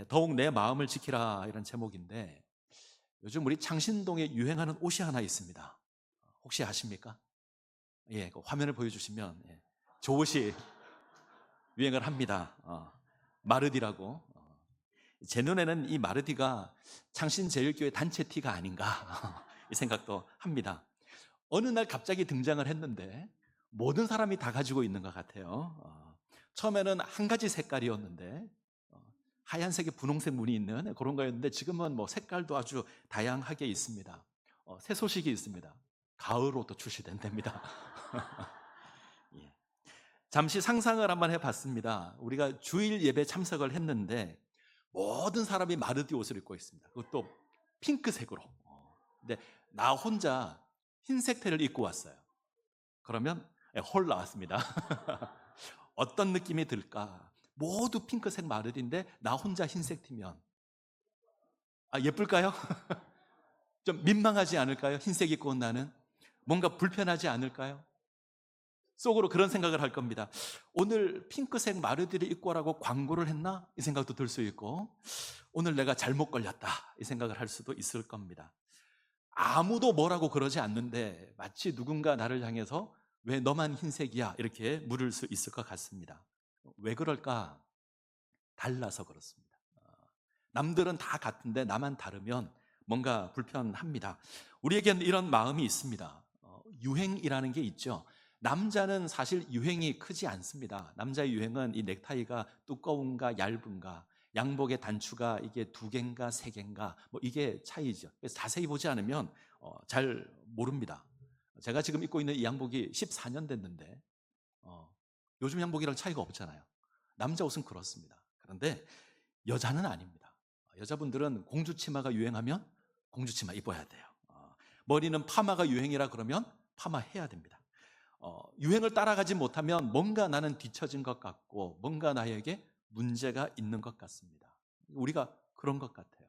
더욱 내 마음을 지키라 이런 제목인데 요즘 우리 창신동에 유행하는 옷이 하나 있습니다. 혹시 아십니까? 그 화면을 보여주시면 저 옷이 유행을 합니다. 마르디라고. 제 눈에는 이 마르디가 창신제일교회 단체 티가 아닌가 이 생각도 합니다. 어느 날 갑자기 등장을 했는데 모든 사람이 다 가지고 있는 것 같아요. 처음에는 한 가지 색깔이었는데 하얀색에 분홍색 무늬 있는 그런 거였는데 지금은 뭐 색깔도 아주 다양하게 있습니다. 새 소식이 있습니다. 가을 옷도 출시된답니다. 예. 잠시 상상을 한번 해봤습니다. 우리가 주일 예배 참석을 했는데 모든 사람이 마르디 옷을 입고 있습니다. 그것도 핑크색으로. 근데 나 혼자 흰색 테를 입고 왔어요. 그러면 홀 나왔습니다. 어떤 느낌이 들까? 모두 핑크색 마르디인데 나 혼자 흰색 티면 예쁠까요? 좀 민망하지 않을까요? 흰색 입고 온 나는 뭔가 불편하지 않을까요? 속으로 그런 생각을 할 겁니다. 오늘 핑크색 마르디를 입고 오라고 광고를 했나? 이 생각도 들 수 있고 오늘 내가 잘못 걸렸다 이 생각을 할 수도 있을 겁니다. 아무도 뭐라고 그러지 않는데 마치 누군가 나를 향해서 왜 너만 흰색이야 이렇게 물을 수 있을 것 같습니다. 왜 그럴까? 달라서 그렇습니다. 남들은 다 같은데 나만 다르면 뭔가 불편합니다. 우리에게는 이런 마음이 있습니다. 유행이라는 게 있죠. 남자는 사실 유행이 크지 않습니다. 남자의 유행은 이 넥타이가 두꺼운가 얇은가, 양복의 단추가 이게 2개인가 3개인가 뭐 이게 차이죠. 그래서 자세히 보지 않으면 잘 모릅니다. 제가 지금 입고 있는 이 양복이 14년 됐는데 요즘 양복이랑 차이가 없잖아요. 남자 옷은 그렇습니다. 그런데 여자는 아닙니다. 여자분들은 공주 치마가 유행하면 공주 치마 입어야 돼요. 머리는 파마가 유행이라 그러면 파마 해야 됩니다. 유행을 따라가지 못하면 뭔가 나는 뒤처진 것 같고 뭔가 나에게 문제가 있는 것 같습니다. 우리가 그런 것 같아요.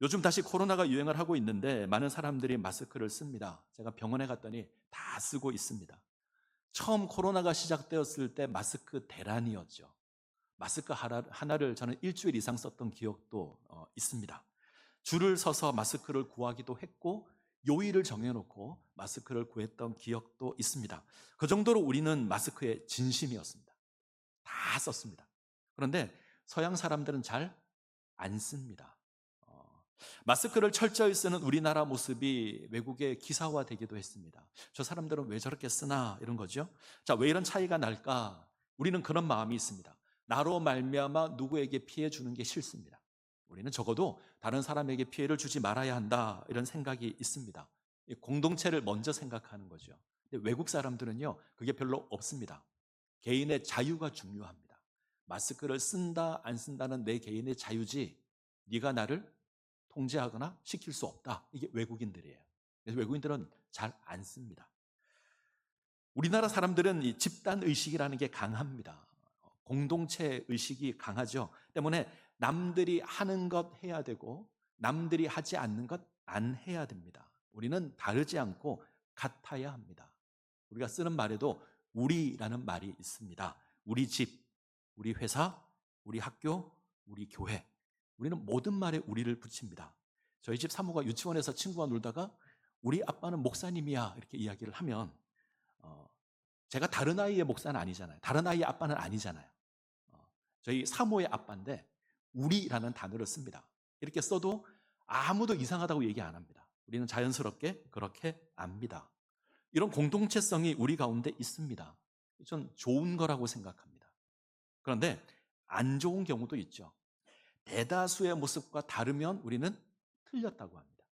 요즘 다시 코로나가 유행을 하고 있는데 많은 사람들이 마스크를 씁니다. 제가 병원에 갔더니 다 쓰고 있습니다. 처음 코로나가 시작되었을 때 마스크 대란이었죠. 마스크 하나를 저는 일주일 이상 썼던 기억도 있습니다. 줄을 서서 마스크를 구하기도 했고 요일을 정해놓고 마스크를 구했던 기억도 있습니다. 그 정도로 우리는 마스크에 진심이었습니다. 다 썼습니다. 그런데 서양 사람들은 잘 안 씁니다. 마스크를 철저히 쓰는 우리나라 모습이 외국에 기사화되기도 했습니다. 저 사람들은 왜 저렇게 쓰나 이런 거죠. 자, 왜 이런 차이가 날까? 우리는 그런 마음이 있습니다. 나로 말미암아 누구에게 피해 주는 게 싫습니다. 우리는 적어도 다른 사람에게 피해를 주지 말아야 한다 이런 생각이 있습니다. 공동체를 먼저 생각하는 거죠. 근데 외국 사람들은요 그게 별로 없습니다. 개인의 자유가 중요합니다. 마스크를 쓴다 안 쓴다는 내 개인의 자유지 네가 나를 통제하거나 시킬 수 없다. 이게 외국인들이에요. 그래서 외국인들은 잘 안 씁니다. 우리나라 사람들은 이 집단 의식이라는 게 강합니다. 공동체 의식이 강하죠. 때문에 남들이 하는 것 해야 되고 남들이 하지 않는 것 안 해야 됩니다. 우리는 다르지 않고 같아야 합니다. 우리가 쓰는 말에도 우리라는 말이 있습니다. 우리 집, 우리 회사, 우리 학교, 우리 교회. 우리는 모든 말에 우리를 붙입니다. 저희 집 사모가 유치원에서 친구와 놀다가 우리 아빠는 목사님이야 이렇게 이야기를 하면 제가 다른 아이의 목사는 아니잖아요. 다른 아이의 아빠는 아니잖아요. 저희 사모의 아빠인데 우리라는 단어를 씁니다. 이렇게 써도 아무도 이상하다고 얘기 안 합니다. 우리는 자연스럽게 그렇게 압니다. 이런 공동체성이 우리 가운데 있습니다. 전 좋은 거라고 생각합니다. 그런데 안 좋은 경우도 있죠. 대다수의 모습과 다르면 우리는 틀렸다고 합니다.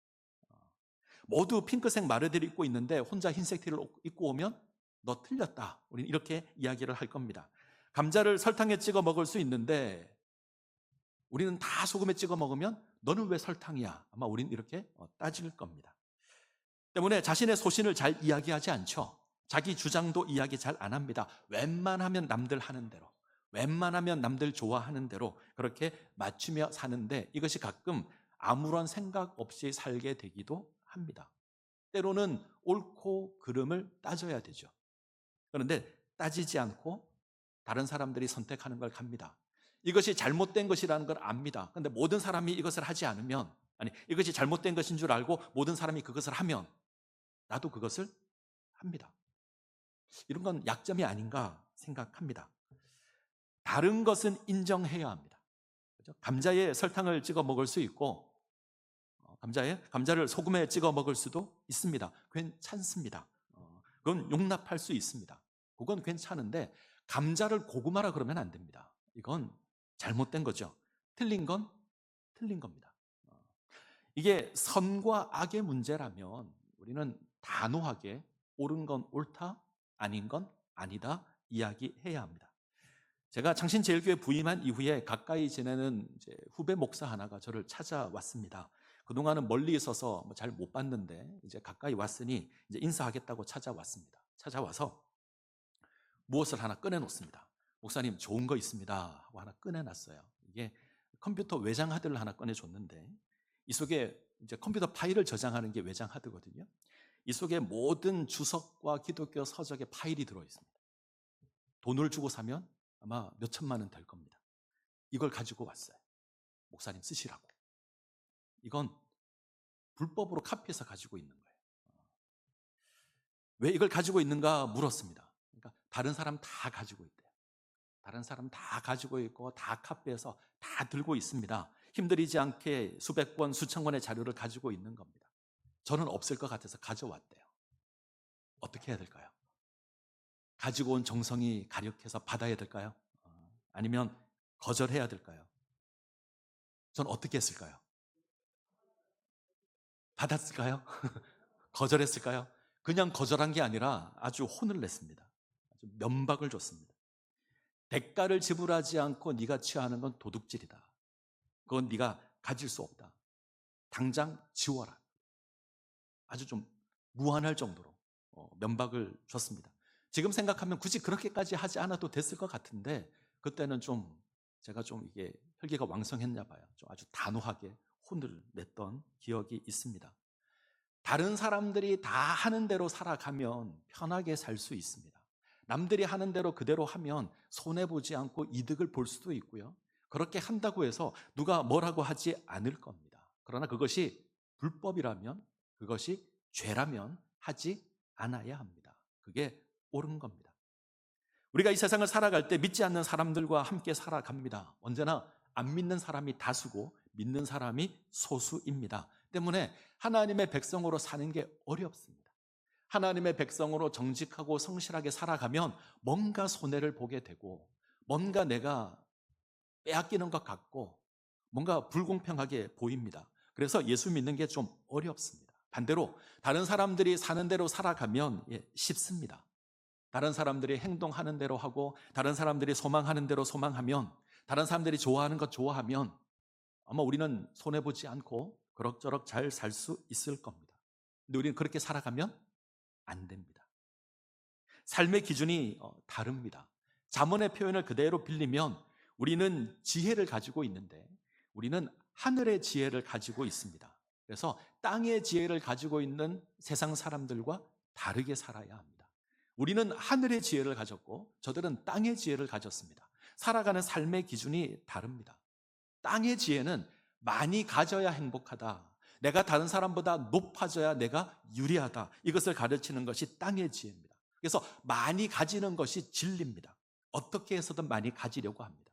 모두 핑크색 마르디를 입고 있는데 혼자 흰색 티를 입고 오면 너 틀렸다. 우리는 이렇게 이야기를 할 겁니다. 감자를 설탕에 찍어 먹을 수 있는데 우리는 다 소금에 찍어 먹으면 너는 왜 설탕이야? 아마 우리는 이렇게 따질 겁니다. 때문에 자신의 소신을 잘 이야기하지 않죠. 자기 주장도 이야기 잘 안 합니다. 웬만하면 남들 하는 대로, 웬만하면 남들 좋아하는 대로 그렇게 맞추며 사는데 이것이 가끔 아무런 생각 없이 살게 되기도 합니다. 때로는 옳고 그름을 따져야 되죠. 그런데 따지지 않고 다른 사람들이 선택하는 걸 갑니다. 이것이 잘못된 것이라는 걸 압니다. 그런데 모든 사람이 이것을 하지 않으면, 아니, 이것이 잘못된 것인 줄 알고 모든 사람이 그것을 하면 나도 그것을 합니다. 이런 건 약점이 아닌가 생각합니다. 다른 것은 인정해야 합니다. 그렇죠? 감자에 설탕을 찍어 먹을 수 있고, 감자를 소금에 찍어 먹을 수도 있습니다. 괜찮습니다. 그건 용납할 수 있습니다. 그건 괜찮은데 감자를 고구마라 그러면 안 됩니다. 이건 잘못된 거죠. 틀린 건 틀린 겁니다. 이게 선과 악의 문제라면 우리는 단호하게 옳은 건 옳다, 아닌 건 아니다 이야기해야 합니다. 제가 창신제일교회 부임한 이후에 가까이 지내는 이제 후배 목사 하나가 저를 찾아왔습니다. 그동안은 멀리 있어서 잘 못 봤는데 이제 가까이 왔으니 이제 인사하겠다고 찾아왔습니다. 찾아와서 무엇을 하나 꺼내놓습니다. 목사님, 좋은 거 있습니다 하고 하나 꺼내놨어요. 이게 컴퓨터 외장 하드를 하나 꺼내줬는데 이 속에 이제 컴퓨터 파일을 저장하는 게 외장 하드거든요. 이 속에 모든 주석과 기독교 서적의 파일이 들어있습니다. 돈을 주고 사면 아마 몇 천만 원 될 겁니다. 이걸 가지고 왔어요. 목사님 쓰시라고. 이건 불법으로 카피해서 가지고 있는 거예요. 왜 이걸 가지고 있는가 물었습니다. 그러니까 다른 사람 다 가지고 있대요. 다른 사람 다 가지고 있고 다 카피해서 다 들고 있습니다. 힘들이지 않게 수백 권, 수천 권의 자료를 가지고 있는 겁니다. 저는 없을 것 같아서 가져왔대요. 어떻게 해야 될까요? 가지고 온 정성이 가력해서 받아야 될까요? 아니면 거절해야 될까요? 전 어떻게 했을까요? 받았을까요? 거절했을까요? 그냥 거절한 게 아니라 아주 혼을 냈습니다. 아주 면박을 줬습니다. 대가를 지불하지 않고 네가 취하는 건 도둑질이다. 그건 네가 가질 수 없다. 당장 지워라. 아주 좀 무한할 정도로 면박을 줬습니다. 지금 생각하면 굳이 그렇게까지 하지 않아도 됐을 것 같은데 그때는 제가 이게 혈기가 왕성했나 봐요. 좀 아주 단호하게 혼을 냈던 기억이 있습니다. 다른 사람들이 다 하는 대로 살아가면 편하게 살 수 있습니다. 남들이 하는 대로 그대로 하면 손해보지 않고 이득을 볼 수도 있고요. 그렇게 한다고 해서 누가 뭐라고 하지 않을 겁니다. 그러나 그것이 불법이라면, 그것이 죄라면 하지 않아야 합니다. 그게 옳은 겁니다. 우리가 이 세상을 살아갈 때 믿지 않는 사람들과 함께 살아갑니다. 언제나 안 믿는 사람이 다수고 믿는 사람이 소수입니다. 때문에 하나님의 백성으로 사는 게 어렵습니다. 하나님의 백성으로 정직하고 성실하게 살아가면 뭔가 손해를 보게 되고 뭔가 내가 빼앗기는 것 같고 뭔가 불공평하게 보입니다. 그래서 예수 믿는 게 좀 어렵습니다. 반대로 다른 사람들이 사는 대로 살아가면 쉽습니다. 다른 사람들이 행동하는 대로 하고 다른 사람들이 소망하는 대로 소망하면 다른 사람들이 좋아하는 것 좋아하면 아마 우리는 손해보지 않고 그럭저럭 잘 살 수 있을 겁니다. 근데 우리는 그렇게 살아가면 안 됩니다. 삶의 기준이 다릅니다. 잠언의 표현을 그대로 빌리면 우리는 지혜를 가지고 있는데 우리는 하늘의 지혜를 가지고 있습니다. 그래서 땅의 지혜를 가지고 있는 세상 사람들과 다르게 살아야 합니다. 우리는 하늘의 지혜를 가졌고 저들은 땅의 지혜를 가졌습니다. 살아가는 삶의 기준이 다릅니다. 땅의 지혜는 많이 가져야 행복하다. 내가 다른 사람보다 높아져야 내가 유리하다. 이것을 가르치는 것이 땅의 지혜입니다. 그래서 많이 가지는 것이 진리입니다. 어떻게 해서든 많이 가지려고 합니다.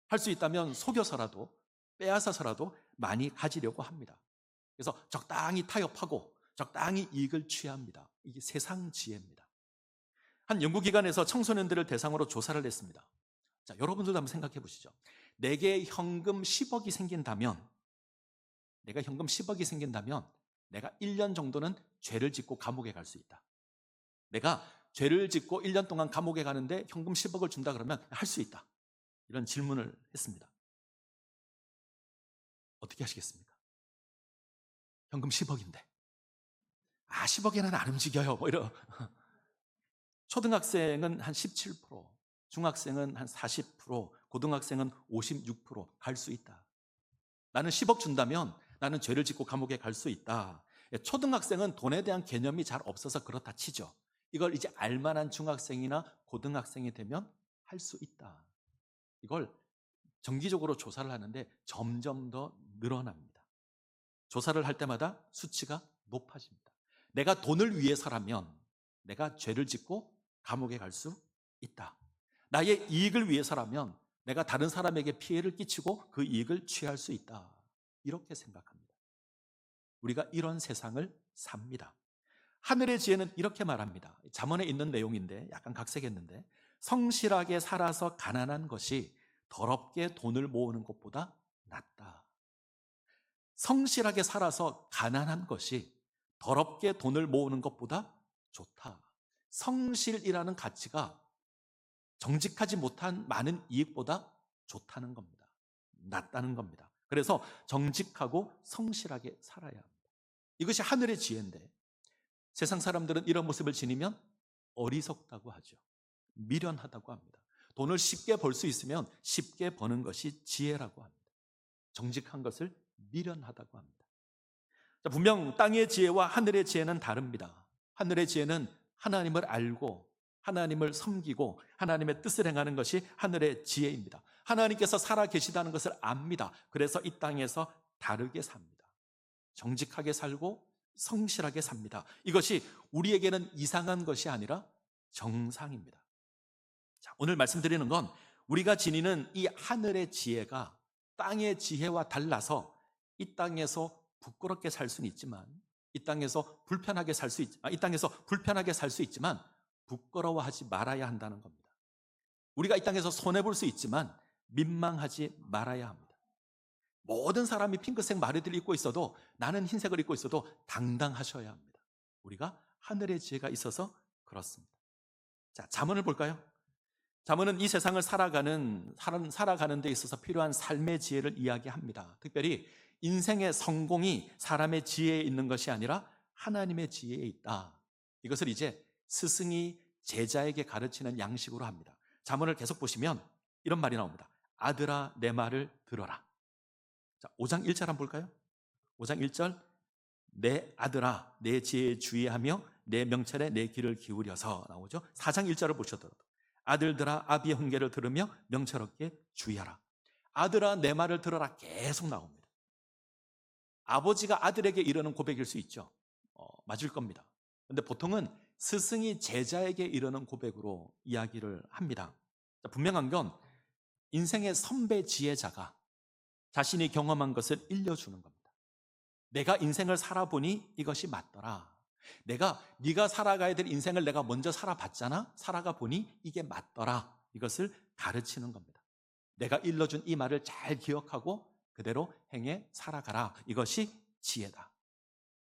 할 수 있다면 속여서라도 빼앗아서라도 많이 가지려고 합니다. 그래서 적당히 타협하고 적당히 이익을 취합니다. 이게 세상 지혜입니다. 한 연구기관에서 청소년들을 대상으로 조사를 했습니다. 자, 여러분들도 한번 생각해 보시죠. 내게 현금 10억이 생긴다면 내가 1년 정도는 죄를 짓고 감옥에 갈 수 있다. 내가 죄를 짓고 1년 동안 감옥에 가는데 현금 10억을 준다 그러면 할 수 있다. 이런 질문을 했습니다. 어떻게 하시겠습니까? 현금 10억인데 10억에는 안 움직여요. 이런. 초등학생은 한 17%, 중학생은 한 40%, 고등학생은 56% 갈 수 있다. 나는 10억 준다면 나는 죄를 짓고 감옥에 갈 수 있다. 초등학생은 돈에 대한 개념이 잘 없어서 그렇다 치죠. 이걸 이제 알만한 중학생이나 고등학생이 되면 할 수 있다. 이걸 정기적으로 조사를 하는데 점점 더 늘어납니다. 조사를 할 때마다 수치가 높아집니다. 내가 돈을 위해서라면 내가 죄를 짓고 감옥에 갈 수 있다. 나의 이익을 위해서라면 내가 다른 사람에게 피해를 끼치고 그 이익을 취할 수 있다. 이렇게 생각합니다. 우리가 이런 세상을 삽니다. 하늘의 지혜는 이렇게 말합니다. 잠언에 있는 내용인데 약간 각색했는데, 성실하게 살아서 가난한 것이 더럽게 돈을 모으는 것보다 낫다. 성실하게 살아서 가난한 것이 더럽게 돈을 모으는 것보다 좋다. 성실이라는 가치가 정직하지 못한 많은 이익보다 좋다는 겁니다. 낫다는 겁니다. 그래서 정직하고 성실하게 살아야 합니다. 이것이 하늘의 지혜인데, 세상 사람들은 이런 모습을 지니면 어리석다고 하죠. 미련하다고 합니다. 돈을 쉽게 벌 수 있으면 쉽게 버는 것이 지혜라고 합니다. 정직한 것을 미련하다고 합니다. 분명 땅의 지혜와 하늘의 지혜는 다릅니다. 하늘의 지혜는 하나님을 알고 하나님을 섬기고 하나님의 뜻을 행하는 것이 하늘의 지혜입니다. 하나님께서 살아 계시다는 것을 압니다. 그래서 이 땅에서 다르게 삽니다. 정직하게 살고 성실하게 삽니다. 이것이 우리에게는 이상한 것이 아니라 정상입니다. 자, 오늘 말씀드리는 건 우리가 지니는 이 하늘의 지혜가 땅의 지혜와 달라서 이 땅에서 부끄럽게 살 수는 있지만, 이 땅에서 불편하게 살 수 있지만 부끄러워하지 말아야 한다는 겁니다. 우리가 이 땅에서 손해볼 수 있지만 민망하지 말아야 합니다. 모든 사람이 핑크색 마르디를 입고 있어도, 나는 흰색을 입고 있어도 당당하셔야 합니다. 우리가 하늘의 지혜가 있어서 그렇습니다. 자, 잠언을 볼까요? 잠언은 이 세상을 살아가는 데 있어서 필요한 삶의 지혜를 이야기합니다. 특별히 인생의 성공이 사람의 지혜에 있는 것이 아니라 하나님의 지혜에 있다. 이것을 이제 스승이 제자에게 가르치는 양식으로 합니다. 잠언을 계속 보시면 이런 말이 나옵니다. 아들아, 내 말을 들어라. 자, 5장 1절 한번 볼까요? 5장 1절, 내 아들아, 내 지혜에 주의하며 내 명철에 내 귀를 기울여서 나오죠. 4장 1절을 보셔도 아들들아, 아비의 훈계를 들으며 명철없게 주의하라. 아들아, 내 말을 들어라 계속 나옵니다. 아버지가 아들에게 이르는 고백일 수 있죠. 맞을 겁니다. 그런데 보통은 스승이 제자에게 이르는 고백으로 이야기를 합니다. 분명한 건 인생의 선배 지혜자가 자신이 경험한 것을 일러주는 겁니다. 내가 인생을 살아보니 이것이 맞더라. 네가 살아가야 될 인생을 내가 먼저 살아봤잖아. 살아가 보니 이게 맞더라. 이것을 가르치는 겁니다. 내가 일러준 이 말을 잘 기억하고 그대로 행해 살아가라. 이것이 지혜다.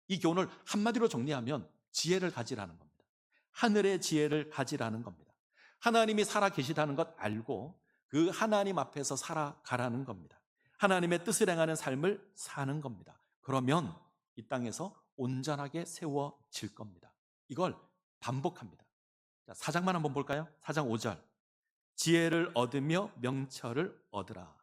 이 교훈을 한마디로 정리하면 지혜를 가지라는 겁니다. 하늘의 지혜를 가지라는 겁니다. 하나님이 살아 계시다는 것 알고 그 하나님 앞에서 살아가라는 겁니다. 하나님의 뜻을 행하는 삶을 사는 겁니다. 그러면 이 땅에서 온전하게 세워질 겁니다. 이걸 반복합니다. 자, 4장만 한번 볼까요? 4장 5절, 지혜를 얻으며 명철을 얻으라.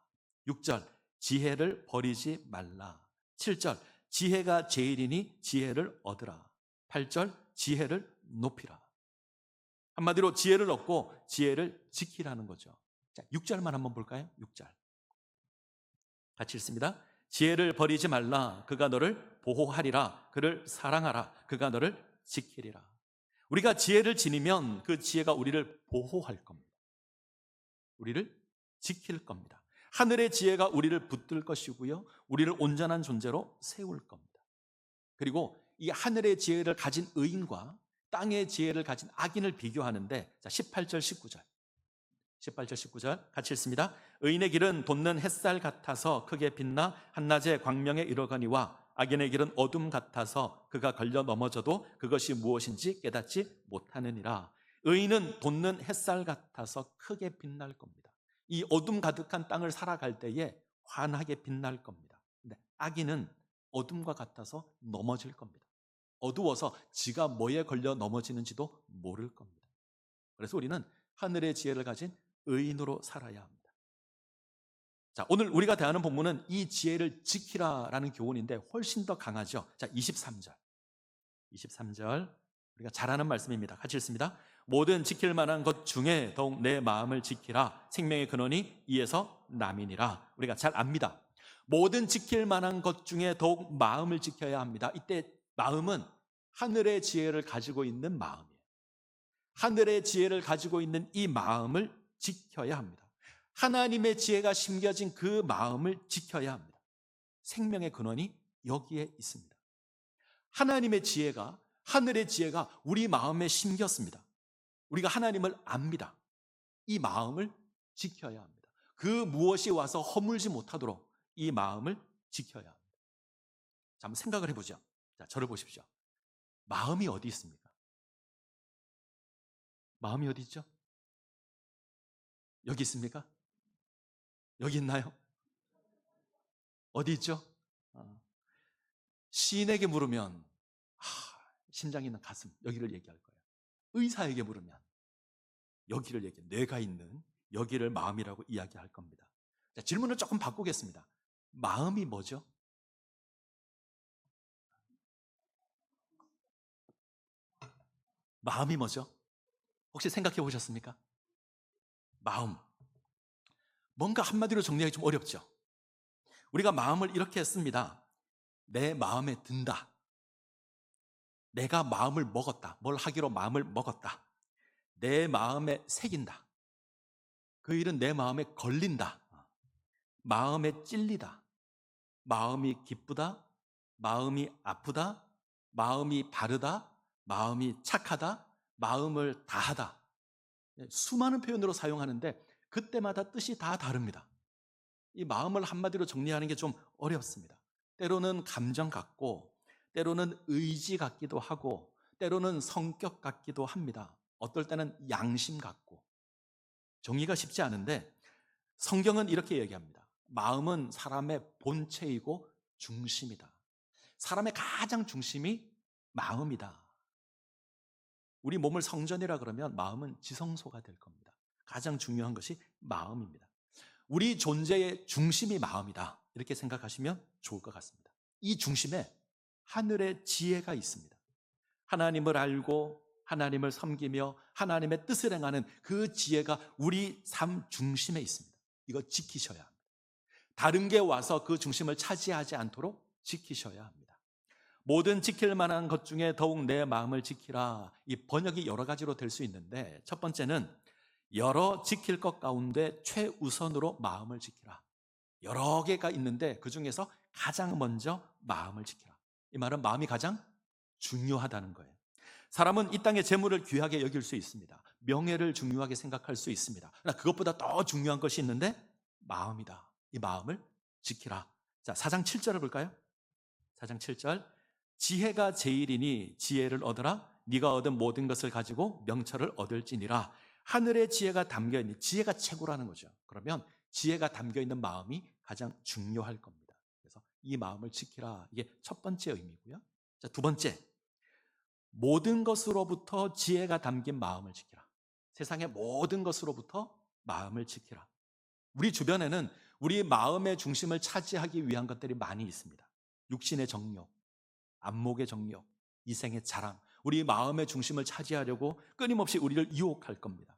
6절, 지혜를 버리지 말라. 7절, 지혜가 제일이니 지혜를 얻으라. 8절, 지혜를 높이라. 한마디로 지혜를 얻고 지혜를 지키라는 거죠. 자, 6절만 한번 볼까요? 6절 같이 읽습니다. 지혜를 버리지 말라. 그가 너를 보호하리라. 그를 사랑하라. 그가 너를 지키리라. 우리가 지혜를 지니면 그 지혜가 우리를 보호할 겁니다. 우리를 지킬 겁니다. 하늘의 지혜가 우리를 붙들 것이고요, 우리를 온전한 존재로 세울 겁니다. 그리고 이 하늘의 지혜를 가진 의인과 땅의 지혜를 가진 악인을 비교하는데, 자, 18절 19절 같이 읽습니다. 의인의 길은 돋는 햇살 같아서 크게 빛나 한낮에 광명에 이르거니와 악인의 길은 어둠 같아서 그가 걸려 넘어져도 그것이 무엇인지 깨닫지 못하느니라. 의인은 돋는 햇살 같아서 크게 빛날 겁니다. 이 어둠 가득한 땅을 살아갈 때에 환하게 빛날 겁니다. 근데 악인은 어둠과 같아서 넘어질 겁니다. 어두워서 지가 뭐에 걸려 넘어지는지도 모를 겁니다. 그래서 우리는 하늘의 지혜를 가진 의인으로 살아야 합니다. 자, 오늘 우리가 대하는 본문은 이 지혜를 지키라라는 교훈인데 훨씬 더 강하죠. 자, 23절 우리가 잘 아는 말씀입니다. 같이 읽습니다. 모든 지킬 만한 것 중에 더욱 내 마음을 지키라. 생명의 근원이 이에서 남이니라. 우리가 잘 압니다. 모든 지킬 만한 것 중에 더욱 마음을 지켜야 합니다. 이때 마음은 하늘의 지혜를 가지고 있는 마음이에요. 하늘의 지혜를 가지고 있는 이 마음을 지켜야 합니다. 하나님의 지혜가 심겨진 그 마음을 지켜야 합니다. 생명의 근원이 여기에 있습니다. 하나님의 지혜가, 하늘의 지혜가 우리 마음에 심겼습니다. 우리가 하나님을 압니다. 이 마음을 지켜야 합니다. 그 무엇이 와서 허물지 못하도록 이 마음을 지켜야 합니다. 자, 한번 생각을 해보죠. 자, 저를 보십시오. 마음이 어디 있습니까? 마음이 어디 있죠? 여기 있습니까? 여기 있나요? 어디 있죠? 시인에게 물으면 심장이 있는 가슴, 여기를 얘기할 거예요. 의사에게 물으면 여기를 얘기해, 뇌가 있는 여기를 마음이라고 이야기할 겁니다. 자, 질문을 조금 바꾸겠습니다. 마음이 뭐죠? 마음이 뭐죠? 혹시 생각해 보셨습니까? 마음. 뭔가 한마디로 정리하기 좀 어렵죠? 우리가 마음을 이렇게 했습니다. 내 마음에 든다. 내가 마음을 먹었다. 뭘 하기로 마음을 먹었다. 내 마음에 새긴다. 그 일은 내 마음에 걸린다. 마음에 찔리다. 마음이 기쁘다. 마음이 아프다. 마음이 바르다. 마음이 착하다. 마음을 다하다. 수많은 표현으로 사용하는데 그때마다 뜻이 다 다릅니다. 이 마음을 한마디로 정리하는 게 좀 어렵습니다. 때로는 감정 같고, 때로는 의지 같기도 하고, 때로는 성격 같기도 합니다. 어떨 때는 양심 같고. 정리가 쉽지 않은데 성경은 이렇게 얘기합니다. 마음은 사람의 본체이고 중심이다. 사람의 가장 중심이 마음이다. 우리 몸을 성전이라 그러면 마음은 지성소가 될 겁니다. 가장 중요한 것이 마음입니다. 우리 존재의 중심이 마음이다. 이렇게 생각하시면 좋을 것 같습니다. 이 중심에 하늘의 지혜가 있습니다. 하나님을 알고 하나님을 섬기며 하나님의 뜻을 행하는 그 지혜가 우리 삶 중심에 있습니다. 이거 지키셔야 합니다. 다른 게 와서 그 중심을 차지하지 않도록 지키셔야 합니다. 모든 지킬 만한 것 중에 더욱 내 마음을 지키라. 이 번역이 여러 가지로 될 수 있는데 첫 번째는 여러 지킬 것 가운데 최우선으로 마음을 지키라. 여러 개가 있는데 그중에서 가장 먼저 마음을 지키라. 이 말은 마음이 가장 중요하다는 거예요. 사람은 이 땅의 재물을 귀하게 여길 수 있습니다. 명예를 중요하게 생각할 수 있습니다. 그러나 그것보다 더 중요한 것이 있는데 마음이다. 이 마음을 지키라. 자, 4장 7절을 볼까요? 4장 7절. 지혜가 제일이니 지혜를 얻으라. 네가 얻은 모든 것을 가지고 명철을 얻을지니라. 하늘의 지혜가 담겨있는, 지혜가 최고라는 거죠. 그러면 지혜가 담겨있는 마음이 가장 중요할 겁니다. 그래서 이 마음을 지키라. 이게 첫 번째 의미고요. 자, 두 번째. 모든 것으로부터 지혜가 담긴 마음을 지키라. 세상의 모든 것으로부터 마음을 지키라. 우리 주변에는 우리 마음의 중심을 차지하기 위한 것들이 많이 있습니다. 육신의 정욕, 안목의 정욕, 이생의 자랑, 우리 마음의 중심을 차지하려고 끊임없이 우리를 유혹할 겁니다.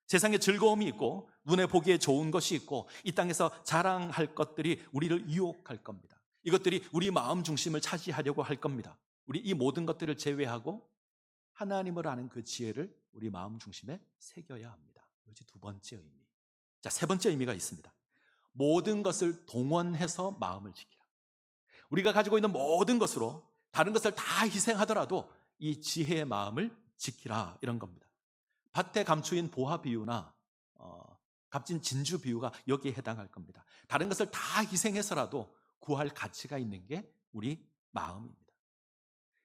세상에 즐거움이 있고 눈에 보기에 좋은 것이 있고 이 땅에서 자랑할 것들이 우리를 유혹할 겁니다. 이것들이 우리 마음 중심을 차지하려고 할 겁니다. 우리 이 모든 것들을 제외하고 하나님을 아는 그 지혜를 우리 마음 중심에 새겨야 합니다. 이것이 두 번째 의미. 자, 세 번째 의미가 있습니다. 모든 것을 동원해서 마음을 지키라. 우리가 가지고 있는 모든 것으로 다른 것을 다 희생하더라도 이 지혜의 마음을 지키라, 이런 겁니다. 밭에 감추인 보화 비유나 값진 진주 비유가 여기에 해당할 겁니다. 다른 것을 다 희생해서라도 구할 가치가 있는 게 우리 마음입니다.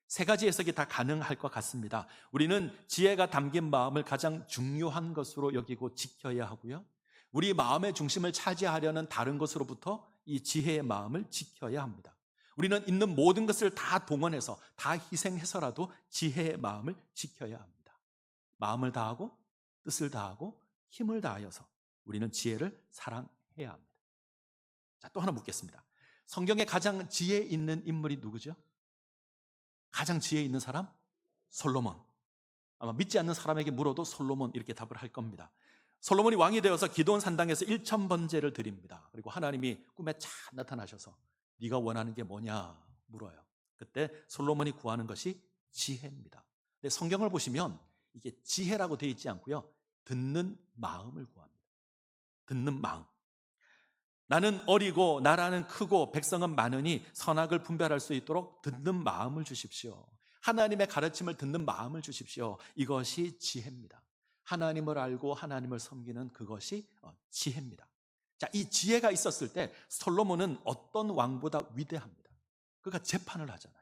세 가지 해석이 다 가능할 것 같습니다. 우리는 지혜가 담긴 마음을 가장 중요한 것으로 여기고 지켜야 하고요. 우리 마음의 중심을 차지하려는 다른 것으로부터 이 지혜의 마음을 지켜야 합니다. 우리는 있는 모든 것을 다 동원해서 다 희생해서라도 지혜의 마음을 지켜야 합니다. 마음을 다하고 뜻을 다하고 힘을 다하여서 우리는 지혜를 사랑해야 합니다. 자, 또 하나 묻겠습니다. 성경에 가장 지혜 있는 인물이 누구죠? 가장 지혜 있는 사람? 솔로몬. 아마 믿지 않는 사람에게 물어도 솔로몬 이렇게 답을 할 겁니다. 솔로몬이 왕이 되어서 기드온 산당에서 1000번제를 드립니다. 그리고 하나님이 꿈에 착 나타나셔서 네가 원하는 게 뭐냐 물어요. 그때 솔로몬이 구하는 것이 지혜입니다. 근데 성경을 보시면 이게 지혜라고 되어 있지 않고요, 듣는 마음을 구합니다. 듣는 마음. 나는 어리고 나라는 크고 백성은 많으니 선악을 분별할 수 있도록 듣는 마음을 주십시오. 하나님의 가르침을 듣는 마음을 주십시오. 이것이 지혜입니다. 하나님을 알고 하나님을 섬기는 그것이 지혜입니다. 자, 이 지혜가 있었을 때 솔로몬은 어떤 왕보다 위대합니다. 그가 재판을 하잖아요.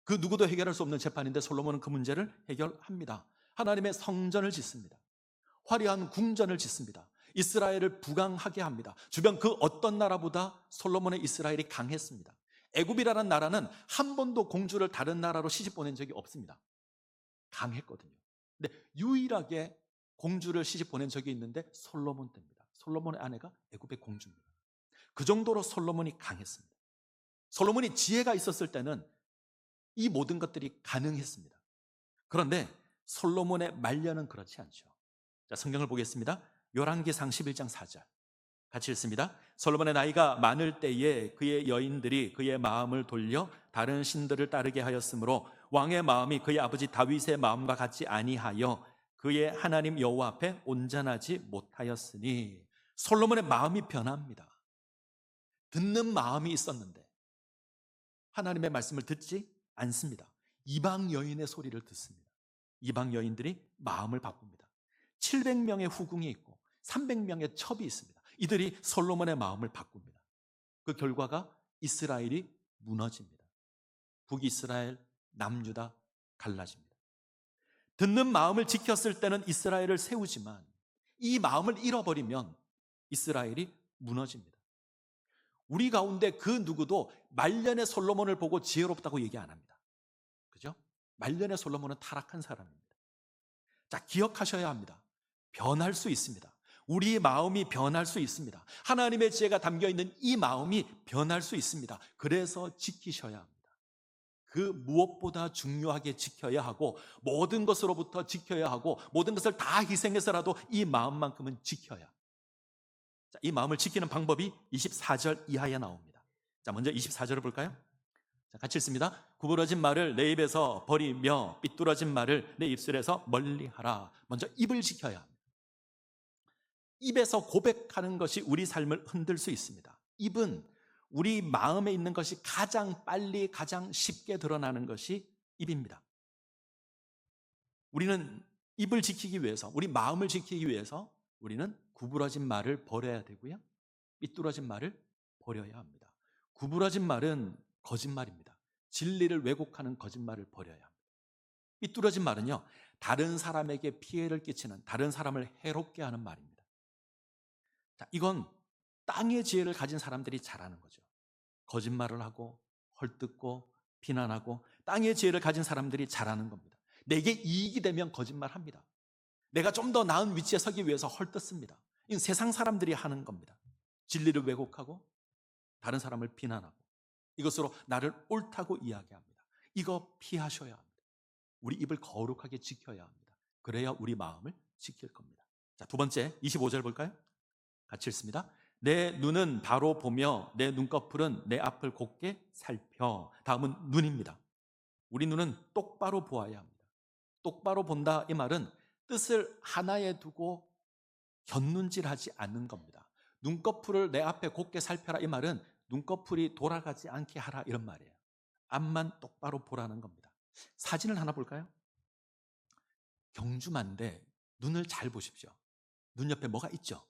그 누구도 해결할 수 없는 재판인데 솔로몬은 그 문제를 해결합니다. 하나님의 성전을 짓습니다. 화려한 궁전을 짓습니다. 이스라엘을 부강하게 합니다. 주변 그 어떤 나라보다 솔로몬의 이스라엘이 강했습니다. 애굽이라는 나라는 한 번도 공주를 다른 나라로 시집 보낸 적이 없습니다. 강했거든요. 근데 유일하게 공주를 시집 보낸 적이 있는데 솔로몬 때입니다. 솔로몬의 아내가 애굽의 공주입니다. 그 정도로 솔로몬이 강했습니다. 솔로몬이 지혜가 있었을 때는 이 모든 것들이 가능했습니다. 그런데 솔로몬의 말년은 그렇지 않죠. 자, 성경을 보겠습니다. 열왕기상 11장 4절 같이 읽습니다. 솔로몬의 나이가 많을 때에 그의 여인들이 그의 마음을 돌려 다른 신들을 따르게 하였으므로 왕의 마음이 그의 아버지 다윗의 마음과 같지 아니하여 그의 하나님 여호와 앞에 온전하지 못하였으니, 솔로몬의 마음이 변합니다. 듣는 마음이 있었는데 하나님의 말씀을 듣지 않습니다. 이방 여인의 소리를 듣습니다. 이방 여인들이 마음을 바꿉니다. 700명의 후궁이 있고 300명의 첩이 있습니다. 이들이 솔로몬의 마음을 바꿉니다. 그 결과가 이스라엘이 무너집니다. 북이스라엘, 남유다 갈라집니다. 듣는 마음을 지켰을 때는 이스라엘을 세우지만 이 마음을 잃어버리면 이스라엘이 무너집니다. 우리 가운데 그 누구도 말년의 솔로몬을 보고 지혜롭다고 얘기 안 합니다. 그죠? 말년의 솔로몬은 타락한 사람입니다. 자, 기억하셔야 합니다. 변할 수 있습니다. 우리의 마음이 변할 수 있습니다. 하나님의 지혜가 담겨있는 이 마음이 변할 수 있습니다. 그래서 지키셔야 합니다. 그 무엇보다 중요하게 지켜야 하고 모든 것으로부터 지켜야 하고 모든 것을 다 희생해서라도 이 마음만큼은 지켜야 합니다. 자, 이 마음을 지키는 방법이 24절 이하에 나옵니다. 자, 먼저 24절을 볼까요? 자, 같이 읽습니다. 구부러진 말을 내 입에서 버리며 삐뚤어진 말을 내 입술에서 멀리하라. 먼저 입을 지켜야 합니다. 입에서 고백하는 것이 우리 삶을 흔들 수 있습니다. 입은 우리 마음에 있는 것이 가장 빨리 가장 쉽게 드러나는 것이 입입니다. 우리는 입을 지키기 위해서, 우리 마음을 지키기 위해서 우리는 구부러진 말을 버려야 되고요, 삐뚤어진 말을 버려야 합니다. 구부러진 말은 거짓말입니다. 진리를 왜곡하는 거짓말을 버려야 합니다. 삐뚤어진 말은요, 다른 사람에게 피해를 끼치는, 다른 사람을 해롭게 하는 말입니다. 자, 이건 땅의 지혜를 가진 사람들이 잘하는 거죠. 거짓말을 하고 헐뜯고 비난하고 땅의 지혜를 가진 사람들이 잘하는 겁니다. 내게 이익이 되면 거짓말합니다. 내가 좀 더 나은 위치에 서기 위해서 헐뜯습니다. 이건 세상 사람들이 하는 겁니다. 진리를 왜곡하고 다른 사람을 비난하고 이것으로 나를 옳다고 이야기합니다. 이거 피하셔야 합니다. 우리 입을 거룩하게 지켜야 합니다. 그래야 우리 마음을 지킬 겁니다. 자, 두 번째 25절 볼까요? 같이 읽습니다. 내 눈은 바로 보며 내 눈꺼풀은 내 앞을 곱게 살펴. 다음은 눈입니다. 우리 눈은 똑바로 보아야 합니다. 똑바로 본다, 이 말은 뜻을 하나에 두고 곁눈질하지 않는 겁니다. 눈꺼풀을 내 앞에 곱게 살펴라, 이 말은 눈꺼풀이 돌아가지 않게 하라, 이런 말이에요. 앞만 똑바로 보라는 겁니다. 사진을 하나 볼까요? 경주만데 눈을 잘 보십시오. 눈 옆에 뭐가 있죠?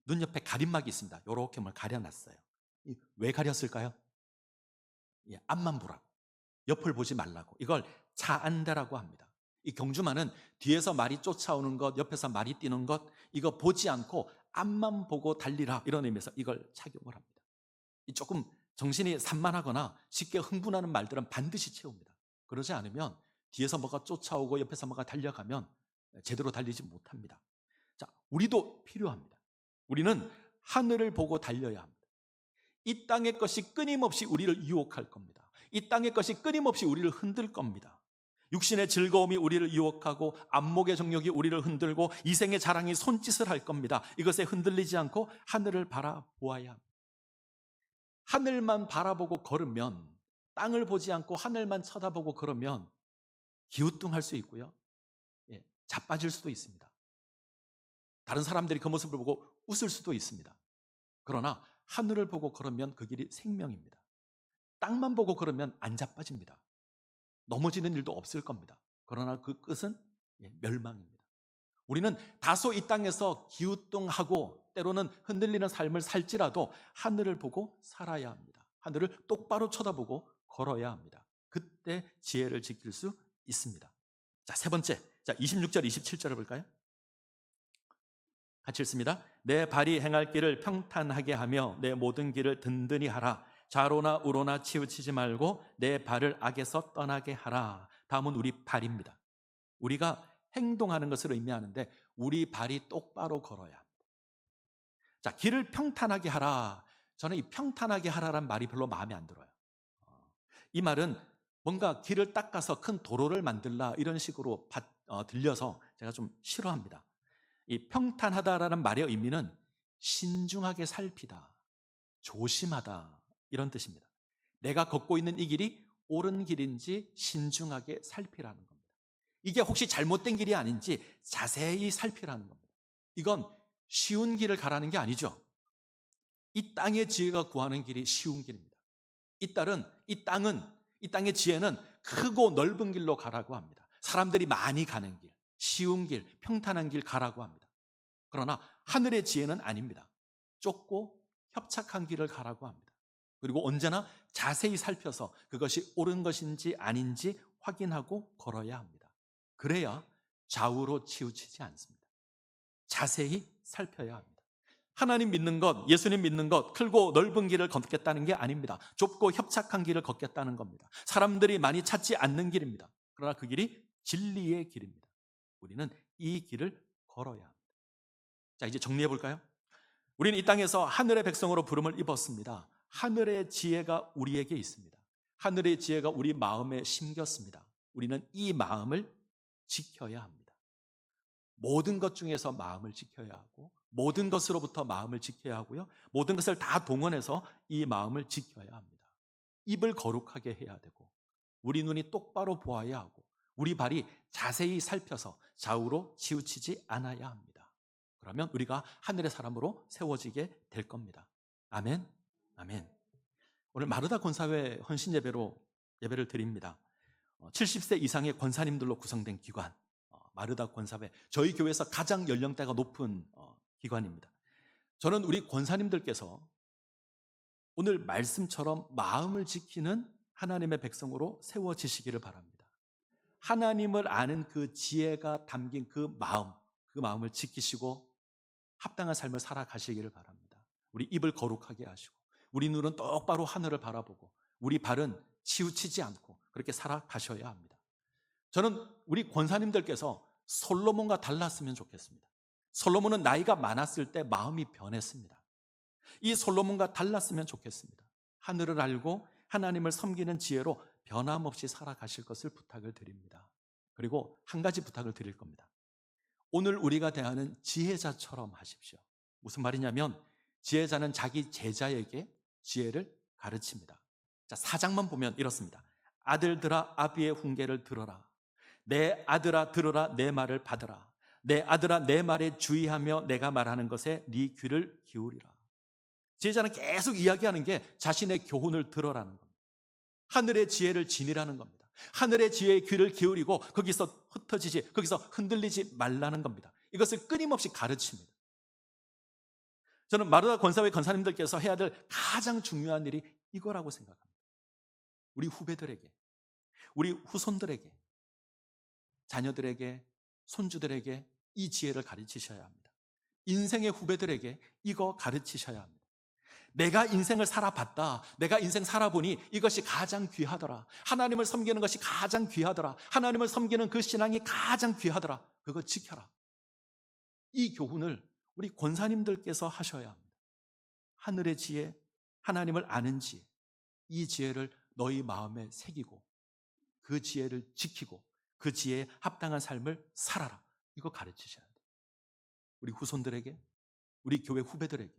눈 옆에 가림막이 있습니다. 이렇게 뭘 가려놨어요. 왜 가렸을까요? 앞만 보라고, 옆을 보지 말라고. 이걸 차안대라고 합니다. 이 경주마는 뒤에서 말이 쫓아오는 것, 옆에서 말이 뛰는 것, 이거 보지 않고 앞만 보고 달리라, 이런 의미에서 이걸 착용을 합니다. 조금 정신이 산만하거나 쉽게 흥분하는 말들은 반드시 채웁니다. 그러지 않으면 뒤에서 뭐가 쫓아오고 옆에서 뭐가 달려가면 제대로 달리지 못합니다. 자, 우리도 필요합니다. 우리는 하늘을 보고 달려야 합니다. 이 땅의 것이 끊임없이 우리를 유혹할 겁니다. 이 땅의 것이 끊임없이 우리를 흔들 겁니다. 육신의 즐거움이 우리를 유혹하고 안목의 정욕이 우리를 흔들고 이생의 자랑이 손짓을 할 겁니다. 이것에 흔들리지 않고 하늘을 바라보아야 합니다. 하늘만 바라보고 걸으면, 땅을 보지 않고 하늘만 쳐다보고 걸으면 기우뚱할 수 있고요, 자빠질 수도 있습니다. 다른 사람들이 그 모습을 보고 웃을 수도 있습니다. 그러나 하늘을 보고 걸으면 그 길이 생명입니다. 땅만 보고 걸으면 안 자빠집니다. 넘어지는 일도 없을 겁니다. 그러나 그 끝은 멸망입니다. 우리는 다소 이 땅에서 기우뚱하고 때로는 흔들리는 삶을 살지라도 하늘을 보고 살아야 합니다. 하늘을 똑바로 쳐다보고 걸어야 합니다. 그때 지혜를 지킬 수 있습니다. 자, 세 번째. 자, 26절, 27절을 볼까요? 같이 읽습니다. 내 발이 행할 길을 평탄하게 하며 내 모든 길을 든든히 하라. 좌로나 우로나 치우치지 말고 내 발을 악에서 떠나게 하라. 다음은 우리 발입니다. 우리가 행동하는 것을 의미하는데 우리 발이 똑바로 걸어야 합니다. 자, 길을 평탄하게 하라. 저는 이 평탄하게 하라란 말이 별로 마음에 안 들어요. 이 말은 뭔가 길을 닦아서 큰 도로를 만들라 이런 식으로 들려서 제가 좀 싫어합니다. 이 평탄하다라는 말의 의미는 신중하게 살피다, 조심하다 이런 뜻입니다. 내가 걷고 있는 이 길이 옳은 길인지 신중하게 살피라는 겁니다. 이게 혹시 잘못된 길이 아닌지 자세히 살피라는 겁니다. 이건 쉬운 길을 가라는 게 아니죠. 이 땅의 지혜가 구하는 길이 쉬운 길입니다. 이 땅의 지혜는 크고 넓은 길로 가라고 합니다. 사람들이 많이 가는 길, 쉬운 길, 평탄한 길 가라고 합니다. 그러나 하늘의 지혜는 아닙니다. 좁고 협착한 길을 가라고 합니다. 그리고 언제나 자세히 살펴서 그것이 옳은 것인지 아닌지 확인하고 걸어야 합니다. 그래야 좌우로 치우치지 않습니다. 자세히 살펴야 합니다. 하나님 믿는 것, 예수님 믿는 것, 크고 넓은 길을 걷겠다는 게 아닙니다. 좁고 협착한 길을 걷겠다는 겁니다. 사람들이 많이 찾지 않는 길입니다. 그러나 그 길이 진리의 길입니다. 우리는 이 길을 걸어야 합니다. 자, 이제 정리해 볼까요? 우리는 이 땅에서 하늘의 백성으로 부름을 입었습니다. 하늘의 지혜가 우리에게 있습니다. 하늘의 지혜가 우리 마음에 심겼습니다. 우리는 이 마음을 지켜야 합니다. 모든 것 중에서 마음을 지켜야 하고 모든 것으로부터 마음을 지켜야 하고요. 모든 것을 다 동원해서 이 마음을 지켜야 합니다. 입을 거룩하게 해야 되고 우리 눈이 똑바로 보아야 하고 우리 발이 자세히 살펴서 좌우로 치우치지 않아야 합니다. 그러면 우리가 하늘의 사람으로 세워지게 될 겁니다. 아멘. 아멘. 오늘 마르다 권사회 헌신 예배를 드립니다. 70세 이상의 권사님들로 구성된 기관 마르다 권사회, 저희 교회에서 가장 연령대가 높은 기관입니다. 저는 우리 권사님들께서 오늘 말씀처럼 마음을 지키는 하나님의 백성으로 세워지시기를 바랍니다. 하나님을 아는 그 지혜가 담긴 그 마음을 지키시고 합당한 삶을 살아가시기를 바랍니다. 우리 입을 거룩하게 하시고 우리 눈은 똑바로 하늘을 바라보고 우리 발은 치우치지 않고 그렇게 살아가셔야 합니다. 저는 우리 권사님들께서 솔로몬과 달랐으면 좋겠습니다. 솔로몬은 나이가 많았을 때 마음이 변했습니다. 이 솔로몬과 달랐으면 좋겠습니다. 하늘을 알고 하나님을 섬기는 지혜로 변함없이 살아가실 것을 부탁을 드립니다. 그리고 한 가지 부탁을 드릴 겁니다. 오늘 우리가 대하는 지혜자처럼 하십시오. 무슨 말이냐면 지혜자는 자기 제자에게 지혜를 가르칩니다. 자, 4장만 보면 이렇습니다. 아들들아 아비의 훈계를 들어라. 내 아들아 들으라 내 말을 받으라. 내 아들아 내 말에 주의하며 내가 말하는 것에 네 귀를 기울이라. 지혜자는 계속 이야기하는 게 자신의 교훈을 들어라는 겁니다. 하늘의 지혜를 지니라는 겁니다. 하늘의 지혜의 귀를 기울이고 거기서 거기서 흔들리지 말라는 겁니다. 이것을 끊임없이 가르칩니다. 저는 마르다 권사회 권사님들께서 해야 될 가장 중요한 일이 이거라고 생각합니다. 우리 후배들에게, 우리 후손들에게, 자녀들에게, 손주들에게 이 지혜를 가르치셔야 합니다. 인생의 후배들에게 이거 가르치셔야 합니다. 내가 인생을 살아봤다. 내가 인생 살아보니 이것이 가장 귀하더라. 하나님을 섬기는 것이 가장 귀하더라. 하나님을 섬기는 그 신앙이 가장 귀하더라. 그거 지켜라. 이 교훈을 우리 권사님들께서 하셔야 합니다. 하늘의 지혜, 하나님을 아는 지혜, 이 지혜를 너희 마음에 새기고 그 지혜를 지키고 그 지혜에 합당한 삶을 살아라. 이거 가르치셔야 돼요. 우리 후손들에게, 우리 교회 후배들에게.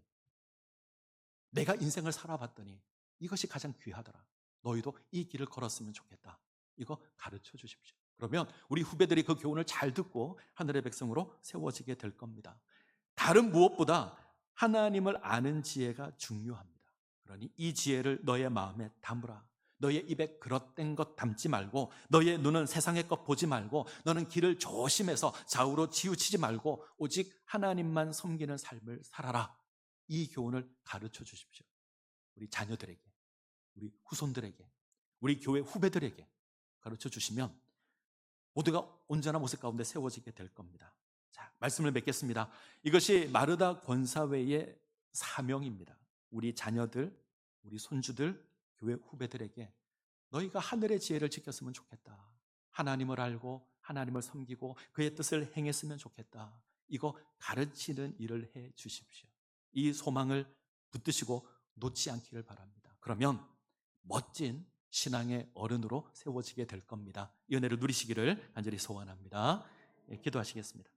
내가 인생을 살아봤더니 이것이 가장 귀하더라. 너희도 이 길을 걸었으면 좋겠다. 이거 가르쳐 주십시오. 그러면 우리 후배들이 그 교훈을 잘 듣고 하늘의 백성으로 세워지게 될 겁니다. 다른 무엇보다 하나님을 아는 지혜가 중요합니다. 그러니 이 지혜를 너의 마음에 담으라. 너의 입에 그릇된 것 담지 말고, 너의 눈은 세상의 것 보지 말고, 너는 길을 조심해서 좌우로 치우치지 말고 오직 하나님만 섬기는 삶을 살아라. 이 교훈을 가르쳐 주십시오. 우리 자녀들에게, 우리 후손들에게, 우리 교회 후배들에게 가르쳐 주시면 모두가 온전한 모습 가운데 세워지게 될 겁니다. 자, 말씀을 맺겠습니다. 이것이 마르다 권사회의 사명입니다. 우리 자녀들, 우리 손주들, 교회 후배들에게 너희가 하늘의 지혜를 지켰으면 좋겠다. 하나님을 알고 하나님을 섬기고 그의 뜻을 행했으면 좋겠다. 이거 가르치는 일을 해 주십시오. 이 소망을 붙드시고 놓지 않기를 바랍니다. 그러면 멋진 신앙의 어른으로 세워지게 될 겁니다. 이 은혜를 누리시기를 간절히 소원합니다. 기도하시겠습니다.